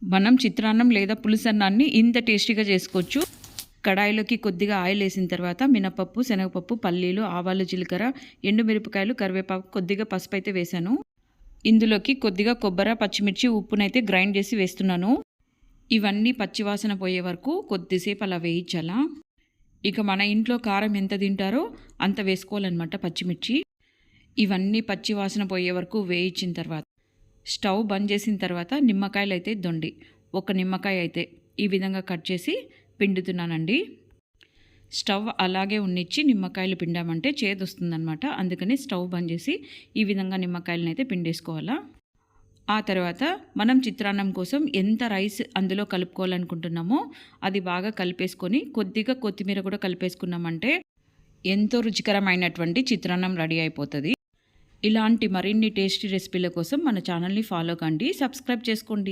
మనం చిత్రాన్నం లేదా పులుసన్నాన్ని ఇంత టేస్టీగా చేసుకోవచ్చు. కడాయిలోకి కొద్దిగా ఆయిల్ వేసిన తర్వాత మినపప్పు, శనగపప్పు, పల్లీలు, ఆవాలు, జీలకర్ర, ఎండుమిరపకాయలు, కరివేపాకు, కొద్దిగా పసుపు అయితే వేశాను. ఇందులోకి కొద్దిగా కొబ్బరి, పచ్చిమిర్చి, ఉప్పునైతే గ్రైండ్ చేసి వేస్తున్నాను. ఇవన్నీ పచ్చివాసన పోయే వరకు కొద్దిసేపు అలా వేయించాలా. ఇక మన ఇంట్లో కారం ఎంత తింటారో అంత వేసుకోవాలన్నమాట పచ్చిమిర్చి. ఇవన్నీ పచ్చివాసన పోయే వరకు వేయించిన తర్వాత స్టవ్ బంద్ చేసిన తర్వాత నిమ్మకాయలు అయితే దొండి ఒక నిమ్మకాయ అయితే ఈ విధంగా కట్ చేసి పిండుతున్నానండి. స్టవ్ అలాగే ఉన్నిచ్చి నిమ్మకాయలు పిండామంటే చేదు వస్తుందన్నమాట. అందుకని స్టవ్ బంద్ చేసి ఈ విధంగా నిమ్మకాయలను అయితే పిండేసుకోవాలా. ఆ తర్వాత మనం చిత్రాన్నం కోసం ఎంత రైస్ అందులో కలుపుకోవాలనుకుంటున్నామో అది బాగా కలిపేసుకొని కొద్దిగా కొత్తిమీర కూడా కలిపేసుకున్నామంటే ఎంతో రుచికరమైనటువంటి చిత్రాన్నం రెడీ అయిపోతుంది. ఇలాంటి మరిన్ని టేస్టీ రెసిపీల కోసం మన ఛానల్ని ఫాలో కండి, సబ్స్క్రైబ్ చేసుకోండి.